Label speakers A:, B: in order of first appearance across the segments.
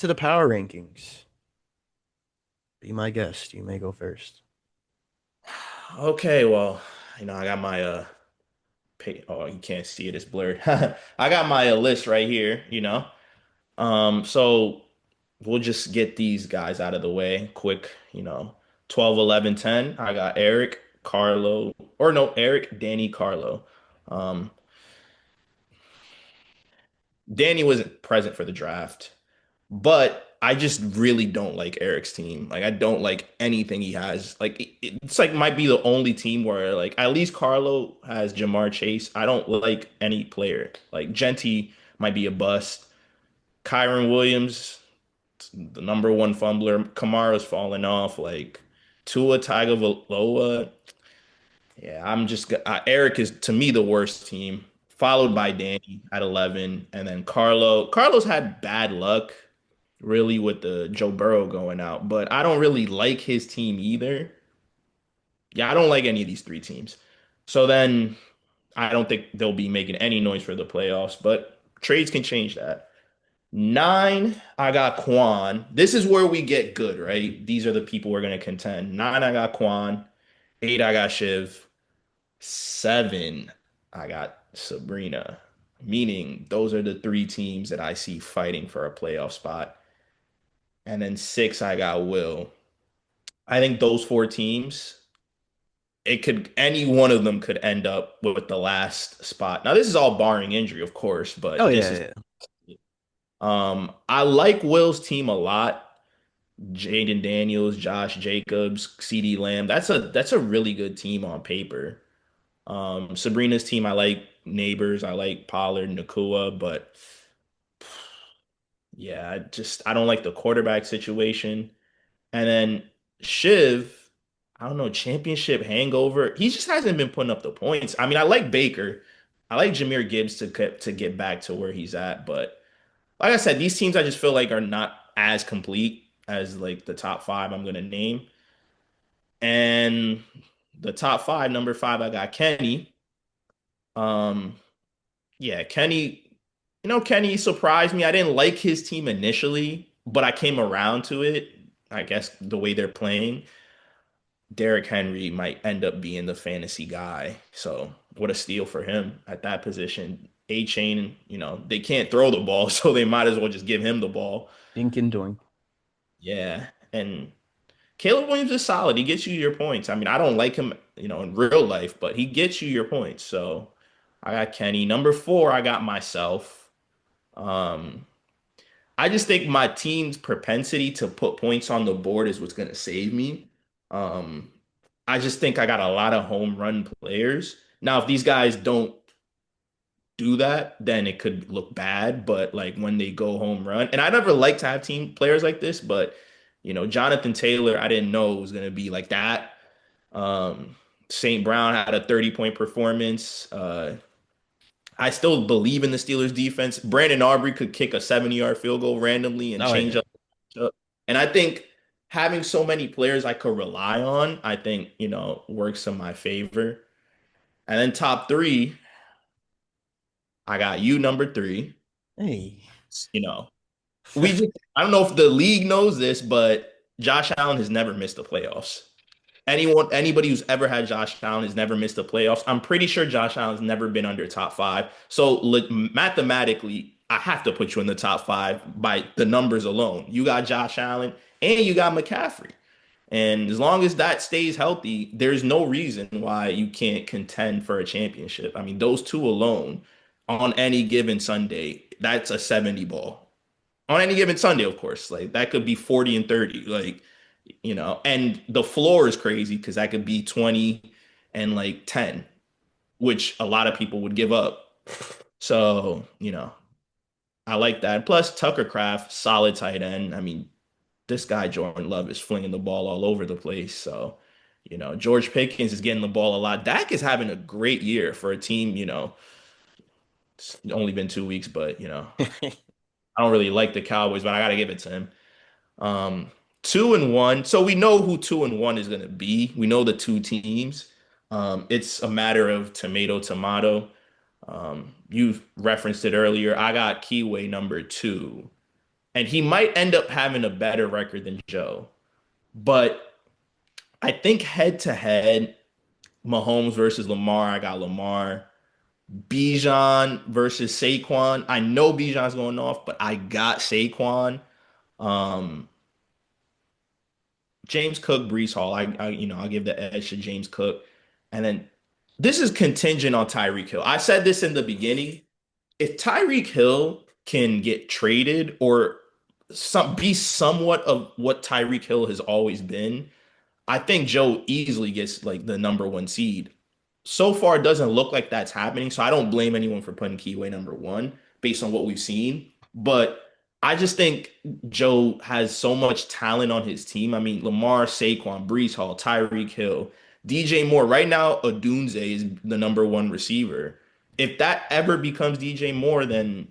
A: To the power rankings. Be my guest. You may go first.
B: Okay, well, I got my oh, you can't see it, it's blurred. I got my list right here, So we'll just get these guys out of the way quick, 12, 11, 10. I got Eric, Carlo, or no, Eric, Danny, Carlo. Um, Danny wasn't present for the draft. But I just really don't like Eric's team. Like I don't like anything he has. Like it's like might be the only team where like at least Carlo has Jamar Chase. I don't like any player. Like Genti might be a bust. Kyron Williams, the number one fumbler. Kamara's falling off. Like Tua Tagovailoa. Yeah, Eric is to me the worst team, followed by Danny at 11, and then Carlo. Carlos had bad luck really with the Joe Burrow going out, but I don't really like his team either. Yeah, I don't like any of these three teams. So then I don't think they'll be making any noise for the playoffs, but trades can change that. Nine, I got Quan. This is where we get good, right? These are the people we're going to contend. Nine, I got Quan. Eight, I got Shiv. Seven, I got Sabrina. Meaning those are the three teams that I see fighting for a playoff spot. And then six, I got Will. I think those four teams, any one of them could end up with the last spot. Now, this is all barring injury, of course,
A: Oh
B: but this
A: yeah,
B: is
A: yeah.
B: I like Will's team a lot. Jaden Daniels, Josh Jacobs, CeeDee Lamb. That's a really good team on paper. Sabrina's team, I like Neighbors, I like Pollard, Nakua, but yeah, I don't like the quarterback situation. And then Shiv, I don't know, championship hangover. He just hasn't been putting up the points. I mean, I like Baker. I like Jahmyr Gibbs to get back to where he's at. But like I said, these teams I just feel like are not as complete as like the top five I'm gonna name. And the top five, number five, I got Kenny. Um, yeah, Kenny, Kenny surprised me. I didn't like his team initially, but I came around to it. I guess the way they're playing. Derrick Henry might end up being the fantasy guy. So what a steal for him at that position. A chain, they can't throw the ball, so they might as well just give him the ball.
A: Dink and doink.
B: Yeah. And Caleb Williams is solid. He gets you your points. I mean, I don't like him, in real life, but he gets you your points. So I got Kenny. Number four, I got myself. Um, I just think my team's propensity to put points on the board is what's going to save me. Um, I just think I got a lot of home run players. Now, if these guys don't do that, then it could look bad. But like when they go home run, and I never like to have team players like this, but Jonathan Taylor, I didn't know it was going to be like that. Um, St. Brown had a 30-point performance. I still believe in the Steelers defense. Brandon Aubrey could kick a 70-yard field goal randomly and
A: Oh
B: change
A: yeah.
B: up. And I think having so many players I could rely on, I think, works in my favor. And then top three, I got you number three.
A: Hey.
B: You know, I don't know if the league knows this, but Josh Allen has never missed the playoffs. Anybody who's ever had Josh Allen has never missed the playoffs. I'm pretty sure Josh Allen's never been under top five. So mathematically, I have to put you in the top five by the numbers alone. You got Josh Allen and you got McCaffrey. And as long as that stays healthy, there's no reason why you can't contend for a championship. I mean, those two alone on any given Sunday, that's a 70 ball. On any given Sunday, of course. Like that could be 40 and 30. Like, and the floor is crazy because that could be 20 and like 10, which a lot of people would give up. So, I like that. Plus, Tucker Craft, solid tight end. I mean, this guy, Jordan Love, is flinging the ball all over the place. So, George Pickens is getting the ball a lot. Dak is having a great year for a team, it's only been 2 weeks, but, I don't really like the Cowboys, but I got to give it to him. Um, 2-1. So we know who 2-1 is going to be. We know the two teams. It's a matter of tomato, tomato. You referenced it earlier. I got Keyway number two. and he might end up having a better record than Joe. But I think head to head, Mahomes versus Lamar, I got Lamar. Bijan versus Saquon. I know Bijan's going off, but I got Saquon. Um, James Cook, Brees Hall. I'll give the edge to James Cook. And then this is contingent on Tyreek Hill. I said this in the beginning. If Tyreek Hill can get traded or be somewhat of what Tyreek Hill has always been, I think Joe easily gets like the number one seed. So far, it doesn't look like that's happening. So I don't blame anyone for putting Keyway number one based on what we've seen. But I just think Joe has so much talent on his team. I mean, Lamar, Saquon, Brees Hall, Tyreek Hill, DJ Moore. Right now, Odunze is the number one receiver. If that ever becomes DJ Moore, then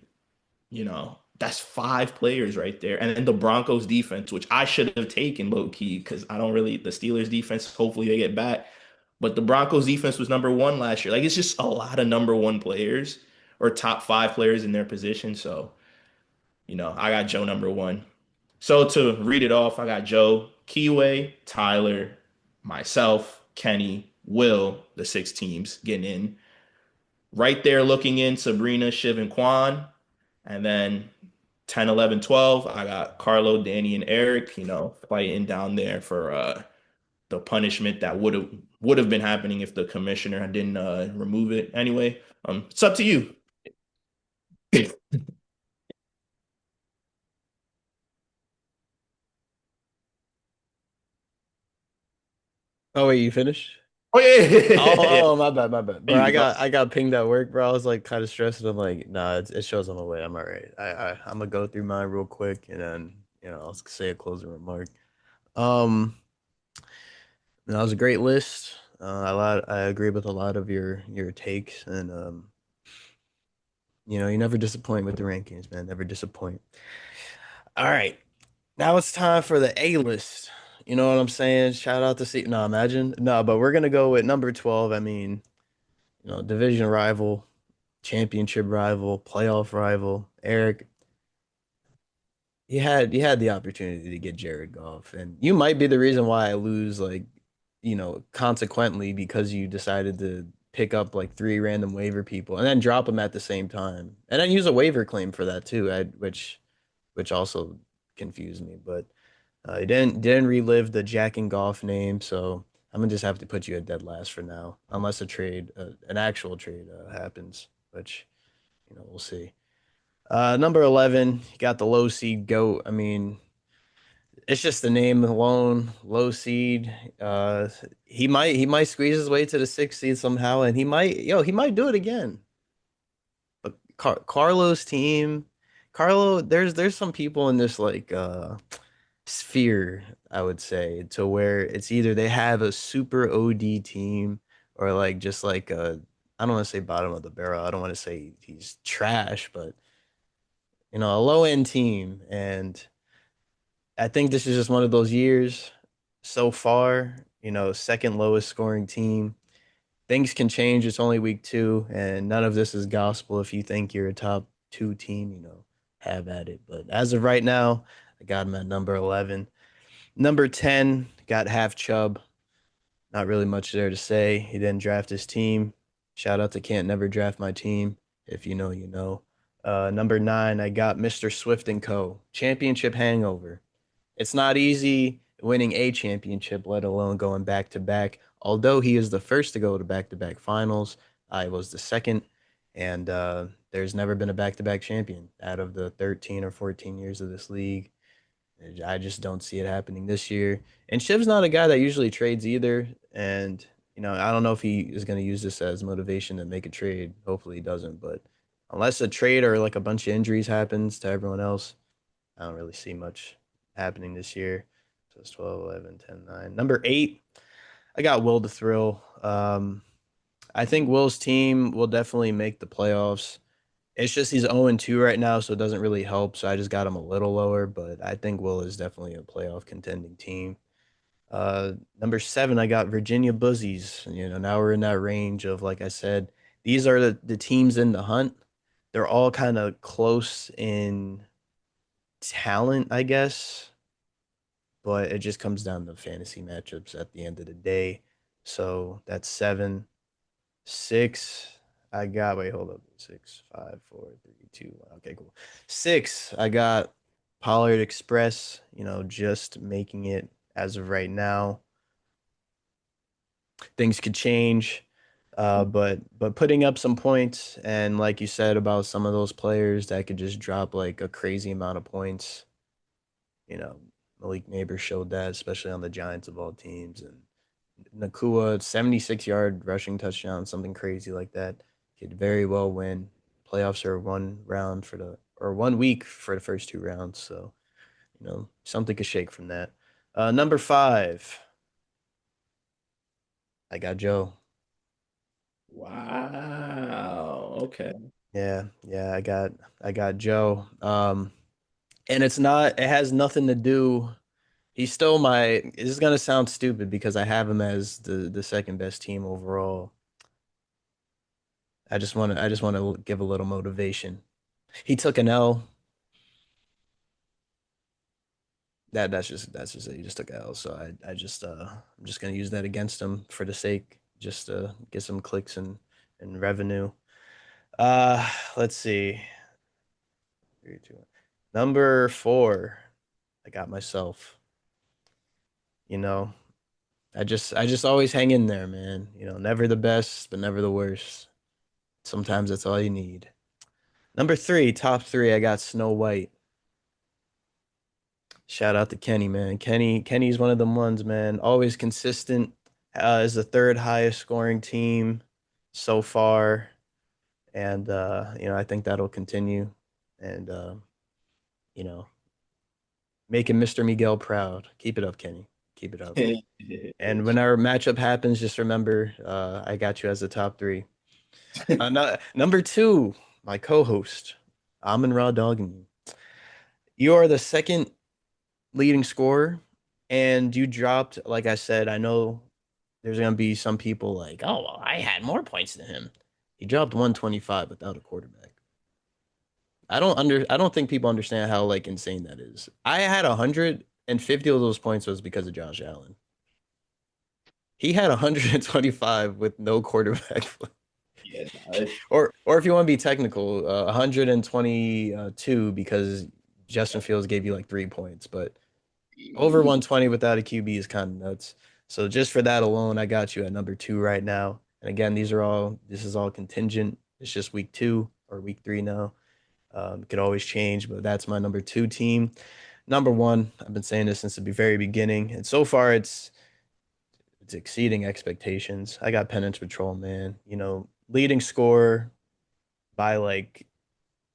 B: that's five players right there. And then the Broncos defense, which I should have taken low key because I don't really, the Steelers defense, hopefully they get back. But the Broncos defense was number one last year. Like it's just a lot of number one players or top five players in their position. So, I got Joe number one. So to read it off, I got Joe, Keyway, Tyler, myself, Kenny, Will, the six teams getting in. Right there looking in Sabrina, Shiv, and Quan. And then 10, 11, 12, I got Carlo, Danny, and Eric, fighting down there for the punishment that would have been happening if the commissioner didn't remove it. Anyway, it's up to you.
A: Oh wait, you finished?
B: Oh yeah, yeah.
A: Oh, my bad, my bad, bro.
B: You go.
A: I got pinged at work, bro. I was like kind of stressed, and I'm like, nah, it shows on my way. I'm all right. I'm gonna go through mine real quick, and then I'll say a closing remark. Um, that was a great list. I agree with a lot of your takes, and you never disappoint with the rankings, man. Never disappoint. All right, now it's time for the A list. You know what I'm saying? Shout out to C. No, imagine. No, but we're gonna go with number 12. I mean, division rival, championship rival, playoff rival. Eric, you had the opportunity to get Jared Goff, and you might be the reason why I lose, like, consequently because you decided to pick up like three random waiver people and then drop them at the same time, and then use a waiver claim for that too, which also confused me. But you didn't relive the Jack and Goff name, so I'm gonna just have to put you at dead last for now, unless an actual trade happens, which we'll see. Number 11, you got the low seed goat. I mean, it's just the name alone, low seed. He might squeeze his way to the sixth seed somehow, and he might do it again. But Carlo's team, there's some people in this like sphere, I would say, to where it's either they have a super OD team or like just like I don't want to say bottom of the barrel. I don't want to say he's trash, but a low end team. And I think this is just one of those years so far, second lowest scoring team. Things can change. It's only week two, and none of this is gospel. If you think you're a top two team, have at it. But as of right now, I got him at number 11. Number 10, got half Chubb. Not really much there to say. He didn't draft his team. Shout out to Can't Never Draft My Team. If you know, you know. Number 9, I got Mr. Swift and Co. Championship hangover. It's not easy winning a championship, let alone going back to back. Although he is the first to go to back finals, I was the second, and there's never been a back to back champion out of the 13 or 14 years of this league. I just don't see it happening this year. And Shiv's not a guy that usually trades either. And, I don't know if he is going to use this as motivation to make a trade. Hopefully he doesn't. But unless a trade or like a bunch of injuries happens to everyone else, I don't really see much happening this year. So it's 12, 11, 10, 9. Number 8, I got Will the Thrill. I think Will's team will definitely make the playoffs. It's just he's 0-2 right now, so it doesn't really help. So I just got him a little lower, but I think Will is definitely a playoff contending team. Number 7, I got Virginia Buzzies. Now we're in that range of, like I said, these are the teams in the hunt. They're all kind of close in talent, I guess, but it just comes down to fantasy matchups at the end of the day. So that's seven. Six, I got, wait, hold up. Six, five, four, three, two, one. Okay, cool. Six, I got Pollard Express, just making it as of right now. Things could change. But putting up some points and like you said about some of those players that could just drop like a crazy amount of points, you know, Malik Neighbors showed that, especially on the Giants of all teams. And Nakua, 76-yard rushing touchdown, something crazy like that, could very well win. Playoffs are 1 round or 1 week for the first 2 rounds. So, something could shake from that. Number five, I got Joe.
B: Wow. Okay.
A: Yeah, yeah, I got Joe. And it has nothing to do. He's still this is gonna sound stupid because I have him as the second best team overall. I just want to give a little motivation. He took an L. That's just it. He just took an L. So I'm just gonna use that against him for the sake just to get some clicks and revenue. Uh let's see. Three, two, one. Number four. I got myself. You know, I just always hang in there, man. Never the best, but never the worst. Sometimes that's all you need. Number three, top three, I got Snow White. Shout out to Kenny, man. Kenny's one of them ones, man. Always consistent. Is the third highest scoring team so far, and I think that'll continue. And you know, making Mr. Miguel proud. Keep it up, Kenny. Keep it up. And when our matchup happens, just remember, I got you as the top three. Number two, my co-host, Amon Ra Dogging. You are the second leading scorer, and you dropped, like I said, I know there's gonna be some people like, oh, well, I had more points than him. He dropped 125 without a quarterback. I don't think people understand how like insane that is. I had 150 of those points was because of Josh Allen. He had 125 with no quarterback.
B: Yeah, no, it's
A: Or if you want to be technical, 122 because Justin Fields gave you like 3 points, but over 120 without a QB is kind of nuts. So just for that alone, I got you at number two right now. And again, this is all contingent. It's just week two or week three now. It could always change, but that's my number two team. Number one, I've been saying this since the very beginning, and so far it's exceeding expectations. I got Penance Patrol, man. Leading scorer by like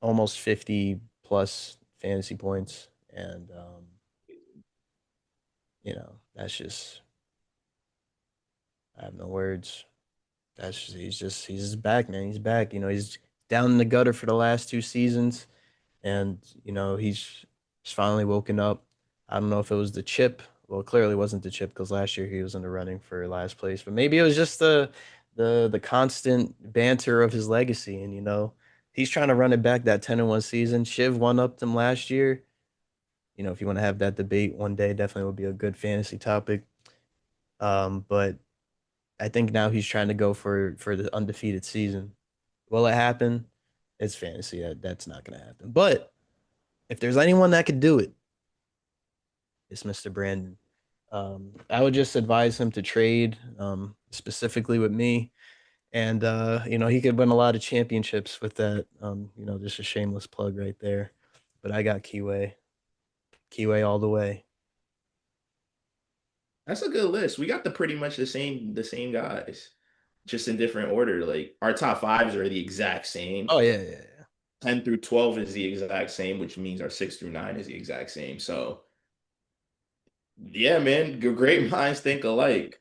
A: almost 50 plus fantasy points, and that's just I have no words. He's back, man. He's back. He's down in the gutter for the last 2 seasons, and he's finally woken up. I don't know if it was the chip. Well, it clearly wasn't the chip because last year he was in the running for last place, but maybe it was just the constant banter of his legacy, and he's trying to run it back that 10-1 season. Shiv one upped him last year. If you want to have that debate one day, definitely would be a good fantasy topic. But I think now he's trying to go for the undefeated season. Will it happen? It's fantasy. That's not going to happen. But if there's anyone that could do it, it's Mr. Brandon. I would just advise him to trade, specifically with me, and he could win a lot of championships with that. Just a shameless plug right there. But I got Keyway all the way.
B: that's a good list. We got the pretty much the same guys, just in different order. Like our top fives are the exact same.
A: Oh yeah, yeah, yeah.
B: 10 through 12 is the exact same, which means our 6 through 9 is the exact same. So, yeah, man, great minds think alike.